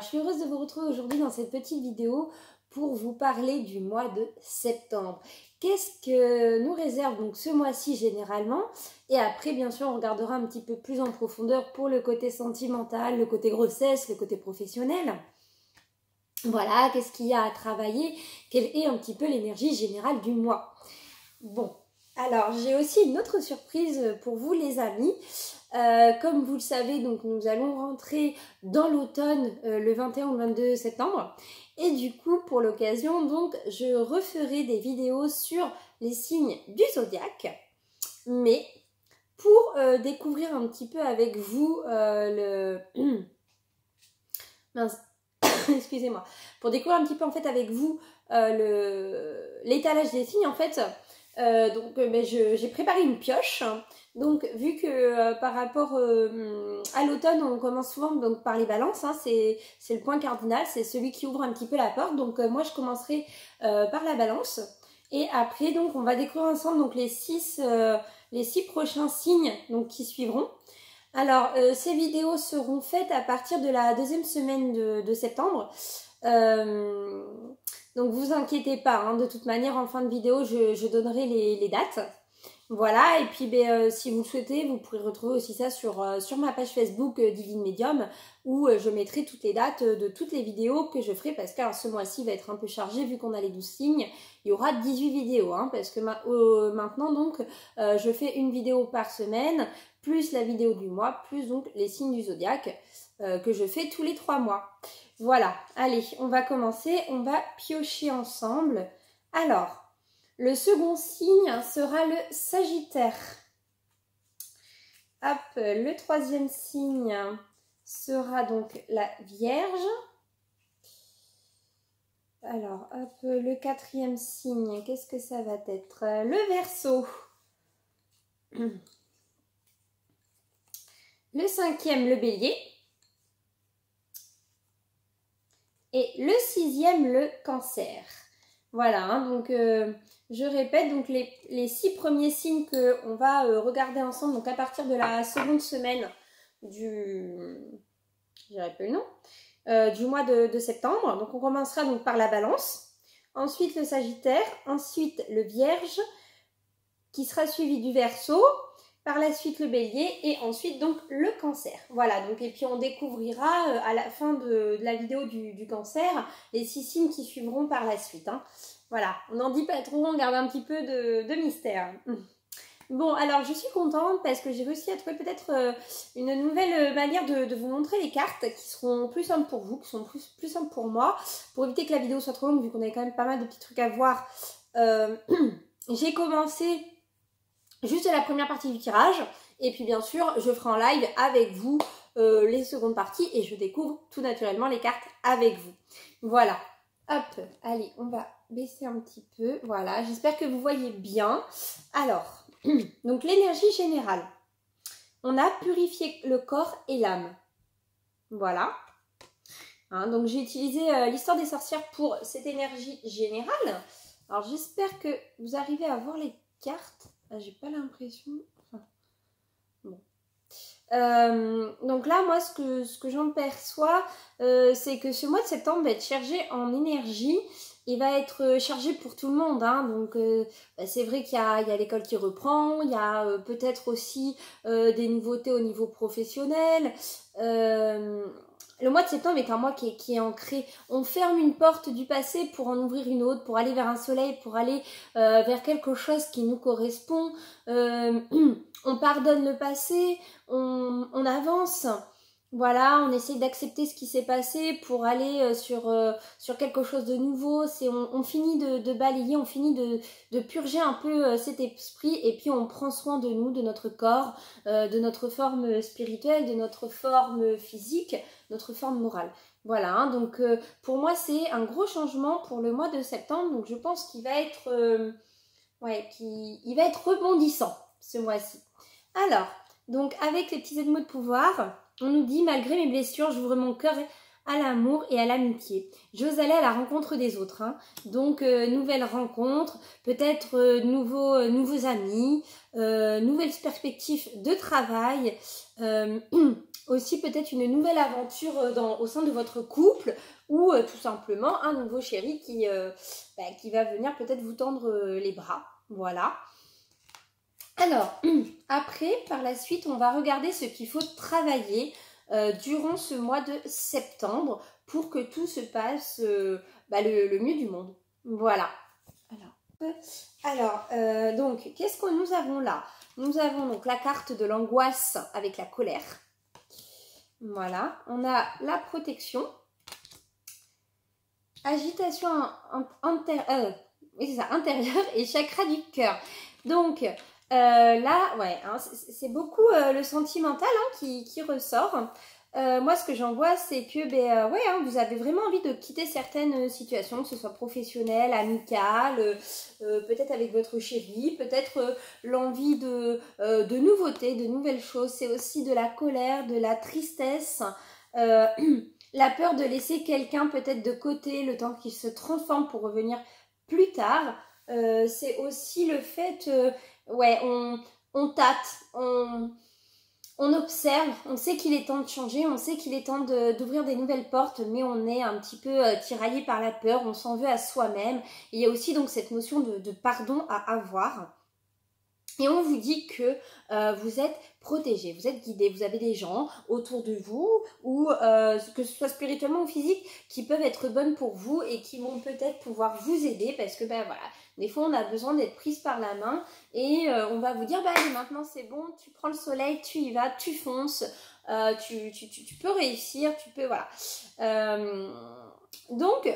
Alors je suis heureuse de vous retrouver aujourd'hui dans cette petite vidéo pour vous parler du mois de septembre. Qu'est-ce que nous réserve donc ce mois-ci généralement? Et après bien sûr on regardera un petit peu plus en profondeur pour le côté sentimental, le côté grossesse, le côté professionnel. Voilà, qu'est-ce qu'il y a à travailler? Quelle est un petit peu l'énergie générale du mois? Bon, alors j'ai aussi une autre surprise pour vous les amis. Comme vous le savez, donc nous allons rentrer dans l'automne le 21 ou le 22 septembre. Et du coup, pour l'occasion, donc je referai des vidéos sur les signes du zodiaque. Mais pour découvrir un petit peu avec vous Mince. Excusez-moi. Pour découvrir un petit peu en fait avec vous l'étalage des signes en fait, j'ai préparé une pioche. Donc vu que par rapport à l'automne on commence souvent donc, par les balances, hein, c'est le point cardinal, c'est celui qui ouvre un petit peu la porte. Donc moi je commencerai par la balance et après donc on va découvrir ensemble donc les six prochains signes donc qui suivront. Alors, ces vidéos seront faites à partir de la deuxième semaine de septembre. Donc, vous inquiétez pas, hein, de toute manière, en fin de vidéo, je donnerai les dates. Voilà, et puis si vous le souhaitez, vous pourrez retrouver aussi ça sur ma page Facebook Divine Medium où je mettrai toutes les dates de toutes les vidéos que je ferai parce que ce mois-ci va être un peu chargé vu qu'on a les 12 signes. Il y aura 18 vidéos hein, parce que maintenant donc je fais une vidéo par semaine plus la vidéo du mois plus donc les signes du zodiaque que je fais tous les 3 mois. Voilà, allez, on va commencer, on va piocher ensemble. Alors, le second signe sera le Sagittaire. Hop, le troisième signe sera donc la Vierge. Alors, hop, le quatrième signe, qu'est-ce que ça va être? Le Verseau. Le cinquième, le Bélier. Et le sixième, le Cancer. Voilà, hein, donc je répète, donc les 6 premiers signes qu'on va regarder ensemble, donc à partir de la seconde semaine j'aurais pas le nom, du mois de septembre. Donc on commencera donc par la Balance, ensuite le Sagittaire, ensuite le Vierge, qui sera suivi du Verseau, par la suite le Bélier et ensuite donc le Cancer. Voilà, donc et puis on découvrira à la fin de la vidéo du Cancer les 6 signes qui suivront par la suite. Hein. Voilà, on n'en dit pas trop, on garde un petit peu de mystère. Bon, alors je suis contente parce que j'ai réussi à trouver peut-être une nouvelle manière de vous montrer les cartes qui seront plus simples pour vous, qui sont plus simples pour moi, pour éviter que la vidéo soit trop longue vu qu'on avait quand même pas mal de petits trucs à voir. J'ai commencé juste la première partie du tirage et puis bien sûr je ferai en live avec vous les secondes parties et je découvre tout naturellement les cartes avec vous. Voilà, hop, allez on va baisser un petit peu, voilà, j'espère que vous voyez bien. Alors, donc l'énergie générale, on a purifié le corps et l'âme, voilà. Hein, donc j'ai utilisé l'histoire des sorcières pour cette énergie générale. Alors j'espère que vous arrivez à voir les cartes. J'ai pas l'impression. Enfin, bon. Donc là, moi, ce que j'en perçois, c'est que ce mois de septembre va être chargé en énergie. Il va être chargé pour tout le monde. Hein. Donc, c'est vrai qu'il y a l'école qui reprend. Il y a peut-être aussi des nouveautés au niveau professionnel. Le mois de septembre est un mois qui est ancré. On ferme une porte du passé pour en ouvrir une autre, pour aller vers un soleil, pour aller vers quelque chose qui nous correspond. On pardonne le passé, on avance. Voilà, on essaie d'accepter ce qui s'est passé pour aller sur quelque chose de nouveau. On finit de balayer, on finit de purger un peu cet esprit et puis on prend soin de nous, de notre corps, de notre forme spirituelle, de notre forme physique, notre forme morale. Voilà, hein, donc pour moi c'est un gros changement pour le mois de septembre. Donc je pense qu'il va être, il va être rebondissant ce mois-ci. Alors, donc avec les petits animaux de pouvoir, on nous dit, malgré mes blessures, j'ouvre mon cœur à l'amour et à l'amitié. J'ose aller à la rencontre des autres. Hein. Donc, nouvelles rencontres, peut-être nouveaux amis, nouvelles perspectives de travail. aussi peut-être une nouvelle aventure au sein de votre couple ou tout simplement un nouveau chéri qui va venir peut-être vous tendre les bras. Voilà. Alors, après, par la suite, on va regarder ce qu'il faut travailler durant ce mois de septembre pour que tout se passe le mieux du monde. Voilà. Alors, donc, qu'est-ce que nous avons là? Nous avons donc la carte de l'angoisse avec la colère. Voilà. On a la protection. Agitation intérieure et chakra du cœur. Donc, là, ouais, hein, c'est beaucoup le sentimental qui ressort. Moi, ce que j'en vois, c'est que vous avez vraiment envie de quitter certaines situations, que ce soit professionnelles, amicales, peut-être avec votre chéri, peut-être l'envie de nouveautés, de nouvelles choses. C'est aussi de la colère, de la tristesse, la peur de laisser quelqu'un peut-être de côté le temps qu'il se transforme pour revenir plus tard. C'est aussi le fait, on tâte, on observe, on sait qu'il est temps de changer, on sait qu'il est temps d'ouvrir des nouvelles portes, mais on est un petit peu tiraillé par la peur, on s'en veut à soi-même. Il y a aussi donc cette notion de pardon à avoir. Et on vous dit que vous êtes protégé, vous êtes guidé, vous avez des gens autour de vous, ou que ce soit spirituellement ou physique, qui peuvent être bonnes pour vous et qui vont peut-être pouvoir vous aider parce que des fois on a besoin d'être prise par la main et on va vous dire allez, maintenant c'est bon, tu prends le soleil, tu y vas, tu fonces, tu peux réussir, tu peux donc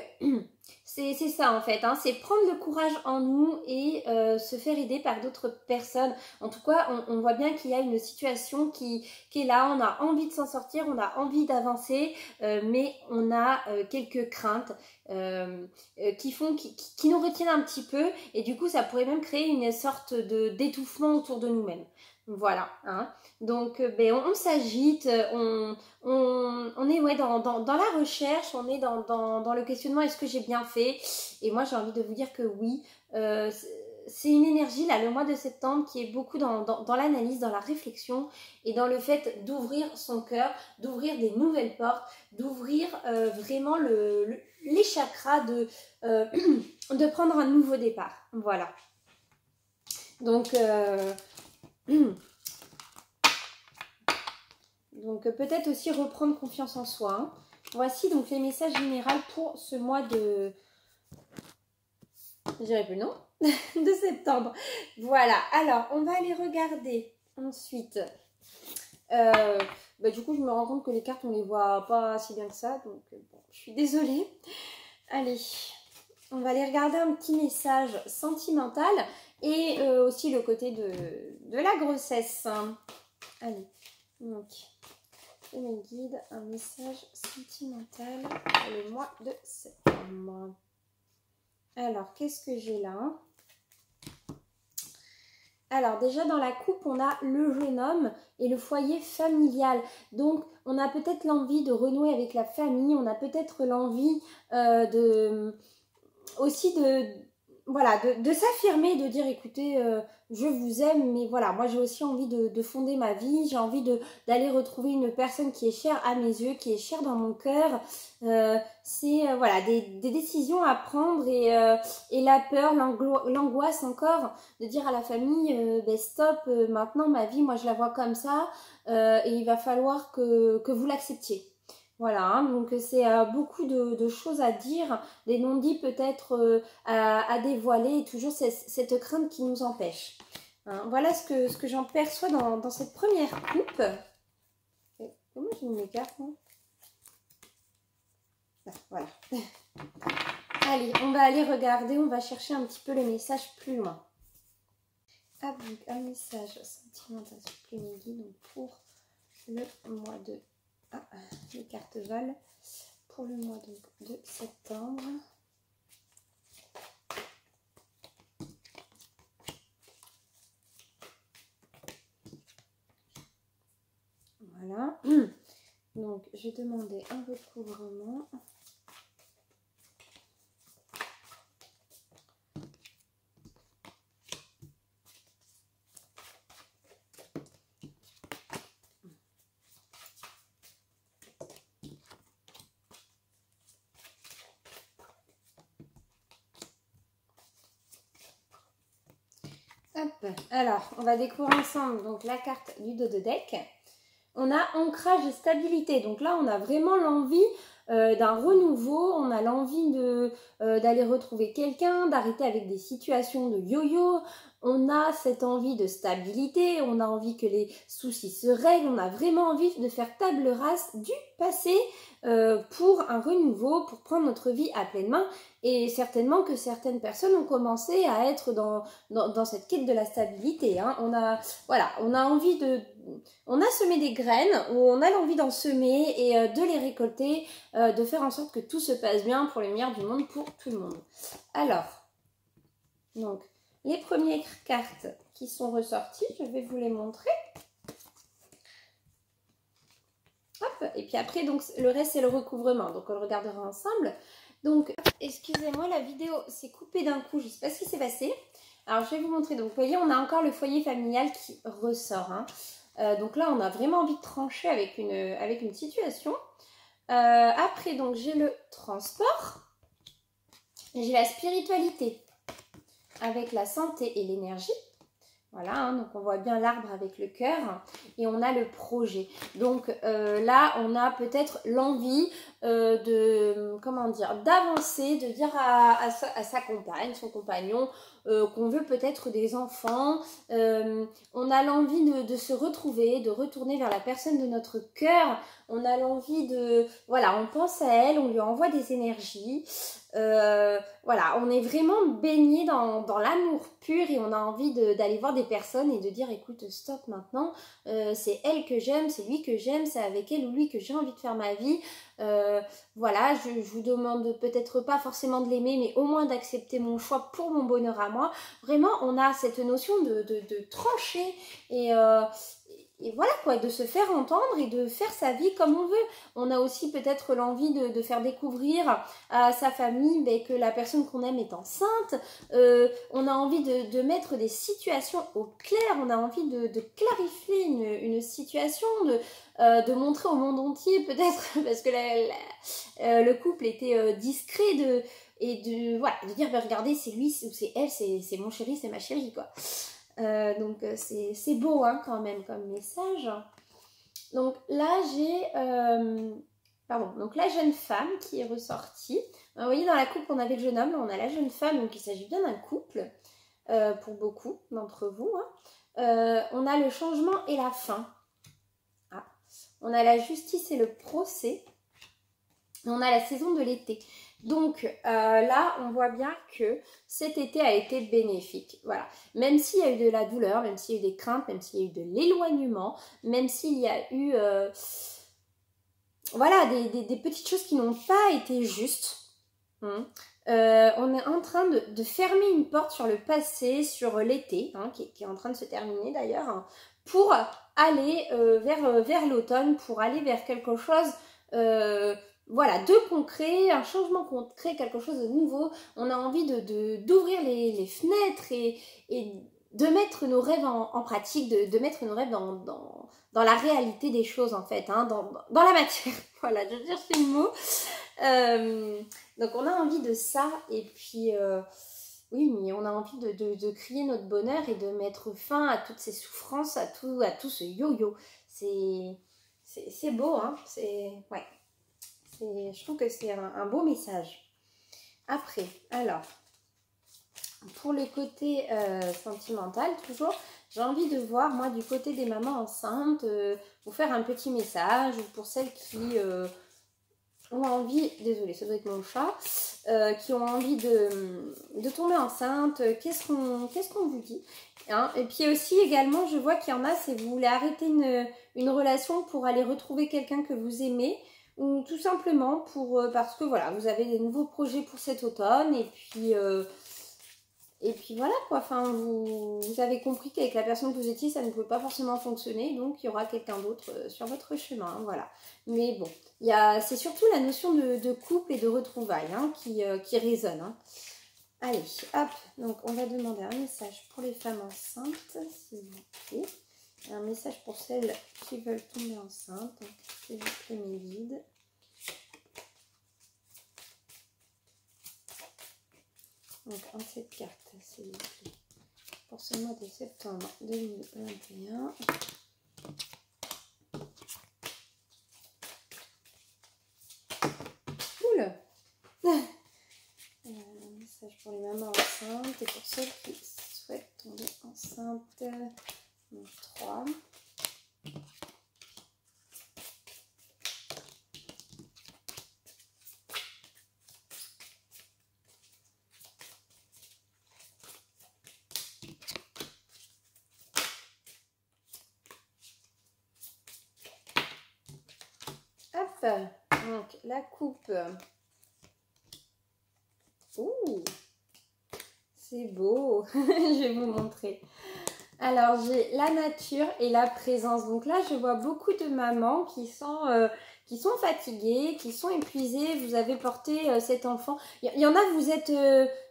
c'est ça en fait, hein, c'est prendre le courage en nous et se faire aider par d'autres personnes. En tout cas, on voit bien qu'il y a une situation qui est là, on a envie de s'en sortir, on a envie d'avancer, mais on a quelques craintes qui nous retiennent un petit peu et du coup ça pourrait même créer une sorte d'étouffement autour de nous-mêmes. Voilà, hein. Donc on s'agite, on est dans la recherche, on est dans le questionnement, est-ce que j'ai bien fait? Et moi j'ai envie de vous dire que oui, c'est une énergie là, le mois de septembre, qui est beaucoup dans l'analyse, dans la réflexion et dans le fait d'ouvrir son cœur, d'ouvrir des nouvelles portes, d'ouvrir vraiment les chakras, de prendre un nouveau départ. Voilà. Donc peut-être aussi reprendre confiance en soi. Hein. Voici donc les messages généraux pour ce mois de... Je dirais plus non de septembre. Voilà, alors on va aller regarder ensuite. Du coup je me rends compte que les cartes on les voit pas si bien que ça. Donc bon, je suis désolée. Allez, on va aller regarder un petit message sentimental et aussi le côté de la grossesse. Allez, donc... Et mes guides, un message sentimental pour le mois de septembre. Alors, qu'est-ce que j'ai là? Alors, déjà dans la coupe, on a le jeune homme et le foyer familial. Donc, on a peut-être l'envie de renouer avec la famille. On a peut-être l'envie de s'affirmer, de dire écoutez, je vous aime, mais voilà, moi j'ai aussi envie de fonder ma vie, j'ai envie d'aller retrouver une personne qui est chère à mes yeux, qui est chère dans mon cœur. C'est des décisions à prendre et la peur, l'angoisse encore, de dire à la famille stop, maintenant ma vie, moi je la vois comme ça et il va falloir que vous l'acceptiez. Voilà, hein, donc c'est beaucoup de choses à dire, des non-dits peut-être à dévoiler, et toujours cette crainte qui nous empêche. Hein, voilà ce que j'en perçois dans cette première coupe. Comment j'ai mis mes cartes, moi ? Voilà. Allez, on va aller regarder, on va chercher un petit peu le message plus loin. Ah, donc un message sentimental supplémentaire donc pour le mois de... les cartes valent pour le mois de septembre. Voilà. Donc, j'ai demandé un recouvrement. Hop. Alors, on va découvrir ensemble donc, la carte du dos de deck. On a ancrage et stabilité. Donc là, on a vraiment l'envie d'un renouveau. On a l'envie d'aller retrouver quelqu'un, d'arrêter avec des situations de yo-yo. On a cette envie de stabilité. On a envie que les soucis se règlent. On a vraiment envie de faire table rase du passé pour un renouveau, pour prendre notre vie à pleine main. Et certainement que certaines personnes ont commencé à être dans cette quête de la stabilité. Hein. On a envie on a semé des graines, ou on a l'envie d'en semer et de les récolter, de faire en sorte que tout se passe bien pour le meilleur du monde, pour tout le monde. Alors, donc, les premières cartes qui sont ressorties, je vais vous les montrer. Hop, et puis après, donc, le reste, c'est le recouvrement. Donc, on le regardera ensemble. Donc, excusez-moi, la vidéo s'est coupée d'un coup. Je ne sais pas ce qui s'est passé. Alors, je vais vous montrer. Donc, vous voyez, on a encore le foyer familial qui ressort. Hein. Donc là, on a vraiment envie de trancher avec une situation. Après, donc, j'ai le transport. J'ai la spiritualité avec la santé et l'énergie. Voilà, hein, donc on voit bien l'arbre avec le cœur et on a le projet. Donc là, on a peut-être l'envie d'avancer, de dire à sa compagne, son compagnon, qu'on veut peut-être des enfants. On a l'envie de se retrouver, de retourner vers la personne de notre cœur. On a l'envie voilà, on pense à elle, on lui envoie des énergies. Voilà, on est vraiment baigné dans l'amour pur et on a envie d'aller voir des personnes et de dire écoute, stop maintenant, c'est elle que j'aime, c'est lui que j'aime, c'est avec elle ou lui que j'ai envie de faire ma vie. Voilà, je vous demande peut-être pas forcément de l'aimer, mais au moins d'accepter mon choix pour mon bonheur à moi. Vraiment, on a cette notion de trancher et voilà quoi, de se faire entendre et de faire sa vie comme on veut. On a aussi peut-être l'envie de faire découvrir à sa famille que la personne qu'on aime est enceinte. On a envie de mettre des situations au clair, on a envie de clarifier une situation, de montrer au monde entier peut-être, parce que le couple était discret voilà, de dire regardez, c'est lui ou c'est elle, c'est mon chéri, c'est ma chérie quoi. Donc c'est beau hein, quand même comme message. Donc là j'ai donc la jeune femme qui est ressortie. Vous voyez, dans la couple on avait le jeune homme, là on a la jeune femme, donc il s'agit bien d'un couple pour beaucoup d'entre vous. Hein. On a le changement et la fin. Ah. On a la justice et le procès. On a la saison de l'été. Donc là, on voit bien que cet été a été bénéfique. Voilà. Même s'il y a eu de la douleur, même s'il y a eu des craintes, même s'il y a eu de l'éloignement, même s'il y a eu voilà, des petites choses qui n'ont pas été justes. On est en train de fermer une porte sur le passé, sur l'été, hein, qui est en train de se terminer d'ailleurs, hein, pour aller vers l'automne, pour aller vers quelque chose voilà, de concret, un changement concret, quelque chose de nouveau. On a envie d'ouvrir les fenêtres et de mettre nos rêves en pratique, de mettre nos rêves dans la réalité des choses en fait, hein, dans la matière. Voilà, je cherche le mot. Donc on a envie de ça et puis oui, mais on a envie de crier notre bonheur et de mettre fin à toutes ces souffrances, à tout ce yo-yo. C'est beau, hein, ouais. Je trouve que c'est un beau message. Après, alors, pour le côté sentimental, toujours, j'ai envie de voir, moi, du côté des mamans enceintes, vous faire un petit message, ou pour celles qui ont envie, désolée, ça doit être mon chat, qui ont envie de tomber enceinte, qu'est-ce qu'on vous dit hein. Et puis aussi, également, je vois qu'il y en a, c'est vous voulez arrêter une relation pour aller retrouver quelqu'un que vous aimez, ou tout simplement parce que voilà, vous avez des nouveaux projets pour cet automne et puis voilà quoi, enfin vous avez compris qu'avec la personne que vous étiez ça ne pouvait pas forcément fonctionner, donc il y aura quelqu'un d'autre sur votre chemin, hein, voilà. Mais bon, c'est surtout la notion de couple et de retrouvailles hein, qui résonne. Hein. Allez, hop, donc on va demander un message pour les femmes enceintes, s'il vous plaît. Un message pour celles qui veulent tomber enceintes. Donc, s'il vous plaît, mes guides. Donc, un set de cartes, s'il vous plaît. pour ce mois de septembre 2021. Oula. Message pour les mamans enceintes et pour ceux qui souhaitent tomber enceinte. 3. Hop, donc la coupe. Ouh, c'est beau. Je vais vous montrer. Alors, j'ai la nature et la présence. Donc là, je vois beaucoup de mamans qui sont fatiguées, qui sont épuisées. Vous avez porté cet enfant. Il y en a,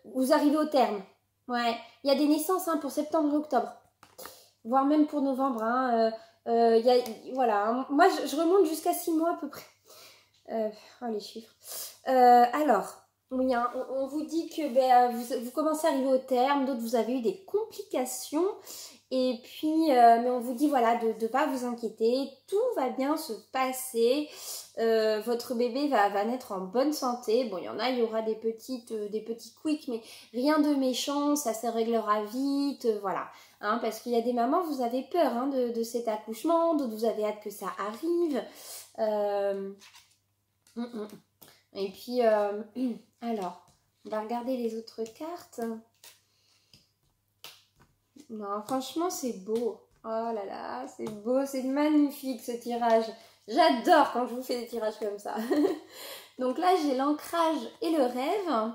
vous arrivez au terme. Ouais, il y a des naissances pour septembre et octobre. Voire même pour novembre. Voilà, hein. Moi, je remonte jusqu'à 6 mois à peu près. Oh, les chiffres. Alors, oui, hein, on vous dit que vous commencez à arriver au terme. D'autres, vous avez eu des complications. Et puis, mais on vous dit voilà de ne pas vous inquiéter, tout va bien se passer, votre bébé va naître en bonne santé. Bon, il y aura des petits quicks, mais rien de méchant, ça se réglera vite, voilà. Hein, parce qu'il y a des mamans, vous avez peur de cet accouchement, d'autres vous avez hâte que ça arrive. Et puis, alors, on va regarder les autres cartes. Non, franchement, c'est beau. Oh là là, c'est beau, c'est magnifique ce tirage. J'adore quand je vous fais des tirages comme ça. Donc là, j'ai l'ancrage et le rêve.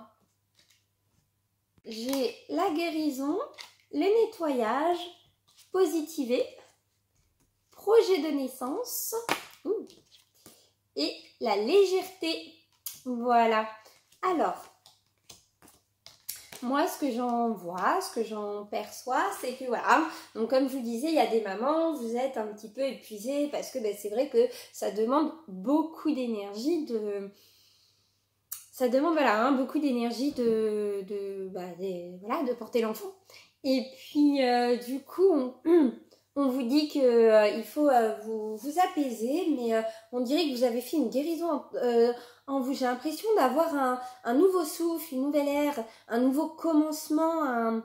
J'ai la guérison, le nettoyage, positiver, projet de naissance et la légèreté. Voilà. Alors, moi, ce que j'en vois, ce que j'en perçois, c'est que voilà, donc comme je vous disais, il y a des mamans, vous êtes un petit peu épuisées parce que c'est vrai que ça demande beaucoup d'énergie ça demande voilà, beaucoup d'énergie de porter l'enfant. Et puis du coup, on vous dit que il faut vous apaiser, mais on dirait que vous avez fait une guérison en vous. J'ai l'impression d'avoir un nouveau souffle, une nouvelle ère, un nouveau commencement.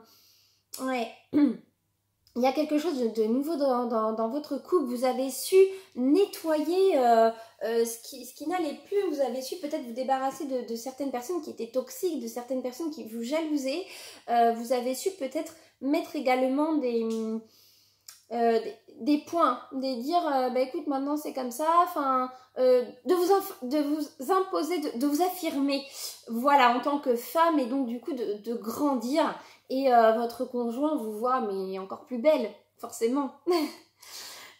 Ouais. Il y a quelque chose de nouveau dans votre couple. Vous avez su nettoyer ce qui n'allait plus. Vous avez su peut-être vous débarrasser de certaines personnes qui étaient toxiques, de certaines personnes qui vous jalousaient. Vous avez su peut-être mettre également des points, de dire écoute, maintenant c'est comme ça, enfin de vous imposer, de vous affirmer, voilà, en tant que femme, et donc du coup de grandir, et votre conjoint vous voit mais encore plus belle, forcément.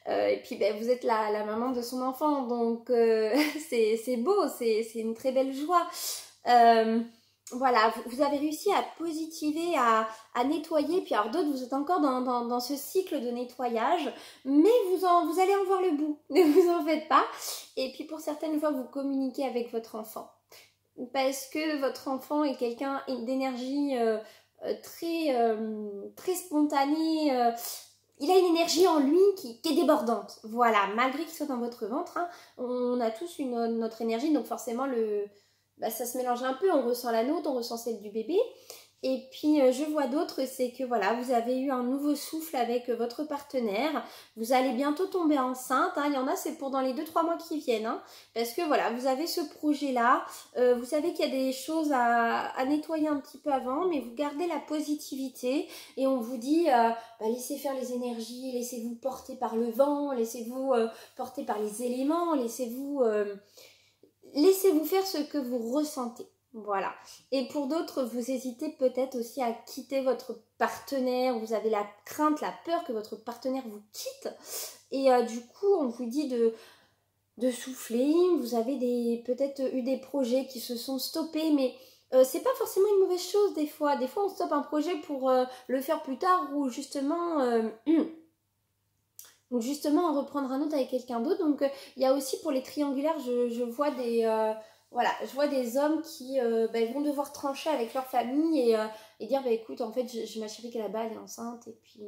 Et puis vous êtes la maman de son enfant, donc c'est beau, c'est une très belle joie. Voilà, vous avez réussi à positiver, à nettoyer, puis alors d'autres, vous êtes encore dans ce cycle de nettoyage, mais vous allez en voir le bout, ne vous en faites pas. Et puis pour certaines fois, vous communiquez avec votre enfant, parce que votre enfant est quelqu'un d'énergie très spontanée, il a une énergie en lui qui est débordante, voilà, malgré qu'il soit dans votre ventre, hein, on a tous notre énergie, donc forcément ça se mélange un peu, on ressent la nôtre, on ressent celle du bébé. Et puis je vois d'autres, c'est que voilà, vous avez eu un nouveau souffle avec votre partenaire, vous allez bientôt tomber enceinte, hein. Il y en a, c'est pour dans les 2-3 mois qui viennent, hein, parce que voilà, vous avez ce projet-là, vous savez qu'il y a des choses à nettoyer un petit peu avant, mais vous gardez la positivité, et on vous dit, laissez faire les énergies, laissez-vous porter par le vent, laissez-vous porter par les éléments, laissez-vous faire ce que vous ressentez. Voilà. Et pour d'autres, vous hésitez peut-être aussi à quitter votre partenaire. Vous avez la crainte, la peur que votre partenaire vous quitte. Et du coup, on vous dit de souffler. Vous avez peut-être eu des projets qui se sont stoppés, mais c'est pas forcément une mauvaise chose des fois. Des fois, on stoppe un projet pour le faire plus tard ou justement en reprendre un autre avec quelqu'un d'autre. Donc il y a aussi pour les triangulaires, je vois voilà, je vois des hommes qui vont devoir trancher avec leur famille et dire, écoute, en fait, j'ai ma chérie qui est là-bas, elle est enceinte, et puis,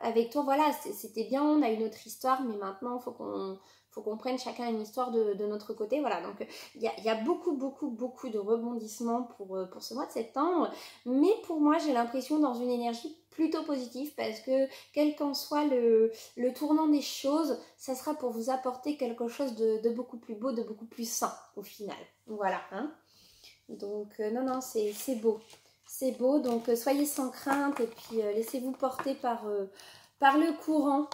avec toi, voilà, c'était bien, on a une autre histoire, mais maintenant, faut qu'on prenne chacun une histoire de notre côté, voilà. Donc, il y a beaucoup, beaucoup, beaucoup de rebondissements pour ce mois de septembre, mais pour moi, j'ai l'impression dans une énergie plutôt positive, parce que quel qu'en soit le tournant des choses, ça sera pour vous apporter quelque chose de beaucoup plus beau, de beaucoup plus sain au final. Voilà, hein. Donc, non, c'est beau. C'est beau, donc soyez sans crainte et puis laissez-vous porter par le courant.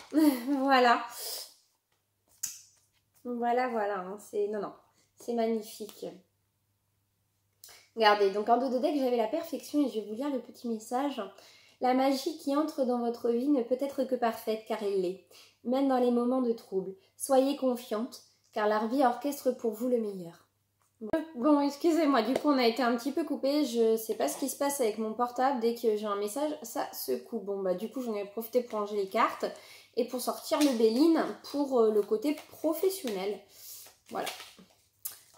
Voilà. Voilà, hein, non, c'est magnifique. Regardez, donc en dos de deck, j'avais la perfection et je vais vous lire le petit message. La magie qui entre dans votre vie ne peut être que parfaite car elle l'est, même dans les moments de trouble. Soyez confiante car la vie orchestre pour vous le meilleur. Bon, excusez-moi, du coup on a été un petit peu coupé, je sais pas ce qui se passe avec mon portable, dès que j'ai un message, ça se coupe. Bon du coup j'en ai profité pour ranger les cartes et pour sortir le Béline pour le côté professionnel. Voilà.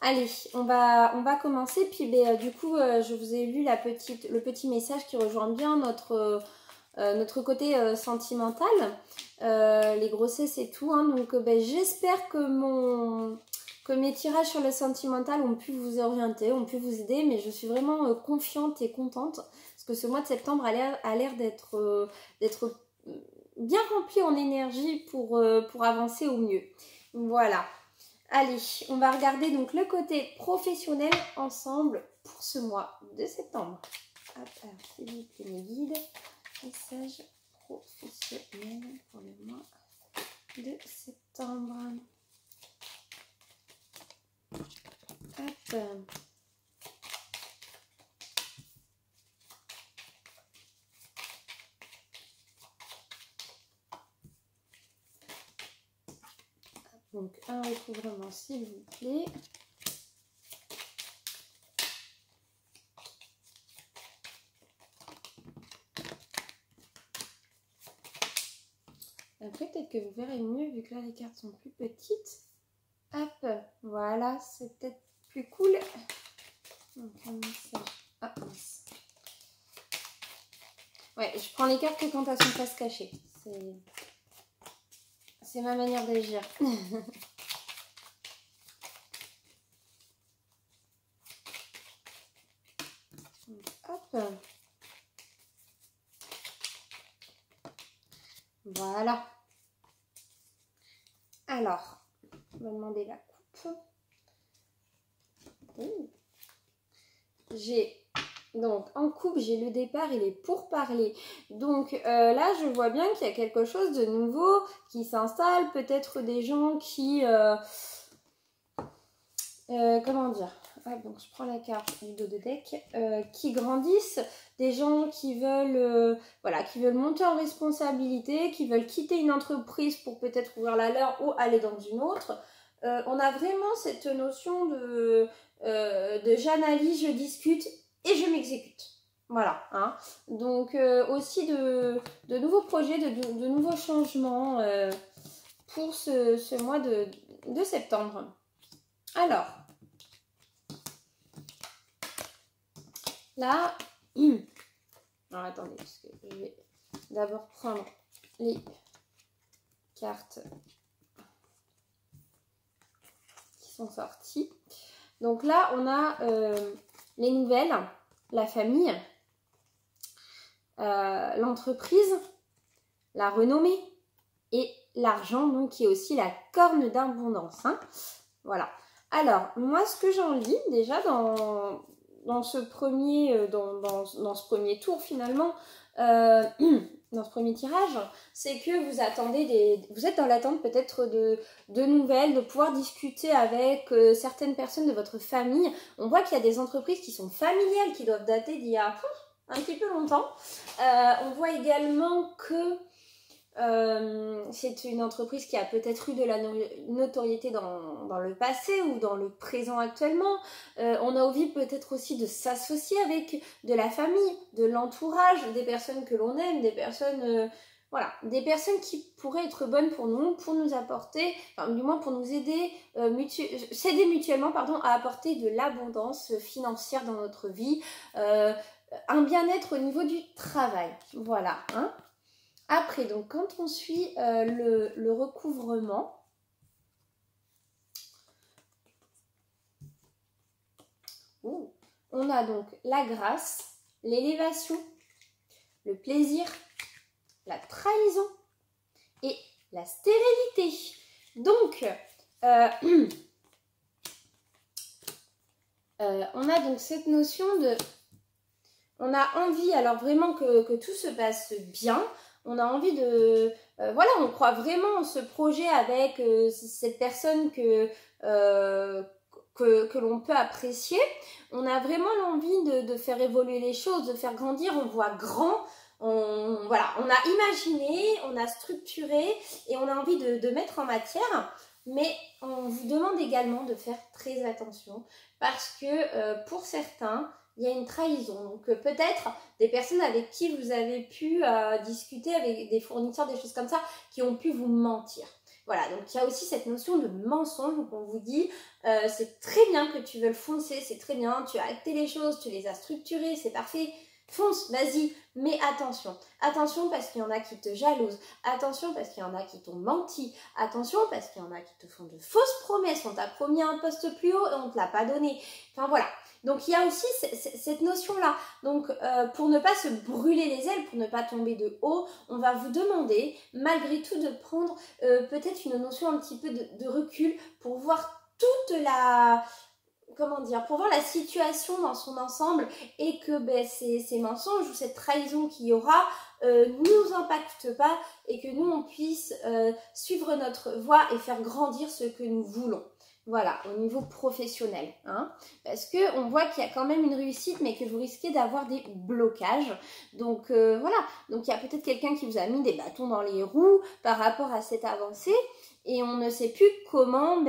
Allez, on va commencer, puis du coup je vous ai lu le petit message qui rejoint bien notre côté sentimental, les grossesses et tout, hein, donc j'espère que mes tirages sur le sentimental ont pu vous orienter, ont pu vous aider, mais je suis vraiment confiante et contente parce que ce mois de septembre a l'air d'être bien rempli en énergie pour avancer au mieux. Voilà. Allez, on va regarder donc le côté professionnel ensemble pour ce mois de septembre. Hop, alors s'il vous plaît mes guides, message professionnel pour le mois de septembre. Hop. Donc un recouvrement s'il vous plaît. Après peut-être que vous verrez mieux vu que là les cartes sont plus petites. Hop, voilà, c'est peut-être plus cool. Donc un message. Ah mince. Ouais, je prends les cartes que quand elles sont face cachée. C'est ma manière d'agir. Hop. Voilà. Alors, on va demander la coupe. Donc en coupe, j'ai le départ et les pourparlers. Donc là, je vois bien qu'il y a quelque chose de nouveau qui s'installe. Peut-être des gens qui... comment dire? Ah, donc je prends la carte du dos de deck. Qui grandissent. Des gens qui veulent, qui veulent monter en responsabilité, qui veulent quitter une entreprise pour peut-être ouvrir la leur ou aller dans une autre. On a vraiment cette notion de j'analyse, je discute et je m'exécute. Voilà. Hein. Donc aussi de nouveaux projets, de nouveaux changements pour ce mois de septembre. Alors, là, alors attendez, parce que je vais d'abord prendre les cartes qui sont sorties. Donc là, on a les nouvelles, la famille, l'entreprise, la renommée et l'argent, donc qui est aussi la corne d'abondance. Hein. Voilà. Alors, moi, ce que j'en lis déjà dans ce premier tour finalement, dans ce premier tirage, c'est que vous êtes dans l'attente peut-être de nouvelles, de pouvoir discuter avec certaines personnes de votre famille. On voit qu'il y a des entreprises qui sont familiales, qui doivent dater d'il y a un petit peu longtemps. On voit également que c'est une entreprise qui a peut-être eu de la notoriété dans le passé ou dans le présent actuellement. On a envie peut-être aussi de s'associer avec de la famille, de l'entourage, des personnes que l'on aime, des personnes voilà, des personnes qui pourraient être bonnes pour nous apporter, enfin, du moins pour nous aider, s'aider mutuellement, pardon, à apporter de l'abondance financière dans notre vie, un bien-être au niveau du travail. Voilà. Hein. Après, donc, quand on suit le recouvrement, on a donc la grâce, l'élévation, le plaisir, la trahison et la stérilité. Donc, on a donc cette notion de... On a envie, alors vraiment que tout se passe bien. On a envie de... voilà, on croit vraiment en ce projet avec cette personne que l'on peut apprécier. On a vraiment l'envie de faire évoluer les choses, de faire grandir. On voit grand. Voilà, on a imaginé, on a structuré et on a envie de mettre en matière. Mais on vous demande également de faire très attention parce que pour certains, il y a une trahison. Donc peut-être des personnes avec qui vous avez pu discuter, avec des fournisseurs, des choses comme ça, qui ont pu vous mentir. Voilà, donc il y a aussi cette notion de mensonge où on vous dit c'est très bien que tu veux le foncer, c'est très bien, tu as acté les choses, tu les as structurées, c'est parfait. Fonce, vas-y, mais attention. Attention parce qu'il y en a qui te jalousent. Attention parce qu'il y en a qui t'ont menti. Attention parce qu'il y en a qui te font de fausses promesses. On t'a promis un poste plus haut et on ne te l'a pas donné. Enfin voilà. Donc il y a aussi cette notion-là. Donc pour ne pas se brûler les ailes, pour ne pas tomber de haut, on va vous demander malgré tout de prendre peut-être une notion un petit peu de recul pour voir toute la... Comment dire, pour voir la situation dans son ensemble et que ces mensonges ou cette trahison qu'il y aura ne nous impactent pas et que nous on puisse suivre notre voie et faire grandir ce que nous voulons. Voilà, au niveau professionnel. Hein, parce qu'on voit qu'il y a quand même une réussite mais que vous risquez d'avoir des blocages. Donc voilà, donc il y a peut-être quelqu'un qui vous a mis des bâtons dans les roues par rapport à cette avancée. Et on ne sait plus comment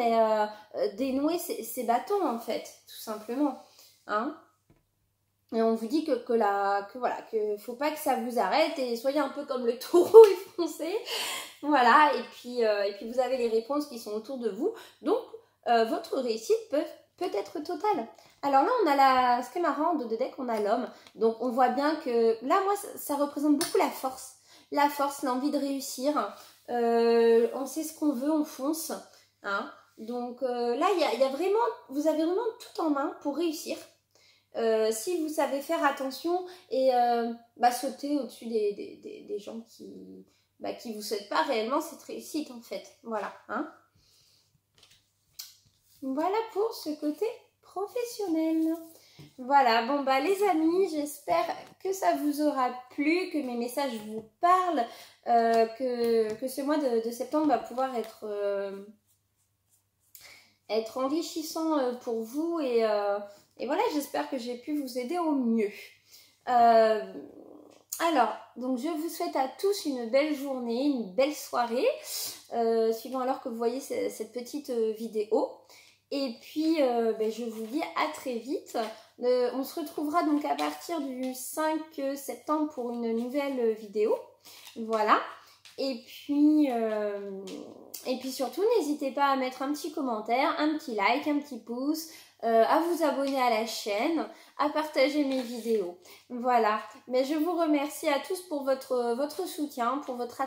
dénouer ces bâtons, en fait, tout simplement. Hein, et on vous dit que voilà, que faut pas que ça vous arrête et soyez un peu comme le taureau et foncez. Voilà, et puis vous avez les réponses qui sont autour de vous. Donc, votre réussite peut être totale. Alors là, on a la schème around de deck, on a l'homme. Donc, on voit bien que là, moi, ça représente beaucoup la force. La force, l'envie de réussir. On sait ce qu'on veut, on fonce. Hein. Donc là, il y a vraiment, vous avez vraiment tout en main pour réussir. Si vous savez faire attention et sauter au-dessus des gens qui vous souhaitent pas réellement cette réussite en fait. Voilà. Hein. Voilà pour ce côté professionnel. Voilà, bon les amis, j'espère que ça vous aura plu, que mes messages vous parlent, que ce mois de septembre va pouvoir être enrichissant pour vous et voilà, j'espère que j'ai pu vous aider au mieux. Alors, donc je vous souhaite à tous une belle journée, une belle soirée, suivant alors que vous voyez cette petite vidéo. Et puis, je vous dis à très vite. On se retrouvera donc à partir du 5 septembre pour une nouvelle vidéo. Voilà. Et puis surtout, n'hésitez pas à mettre un petit commentaire, un petit like, un petit pouce, à vous abonner à la chaîne, à partager mes vidéos. Voilà. Mais je vous remercie à tous pour votre soutien, pour votre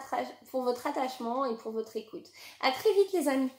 attachement et pour votre écoute. À très vite les amis.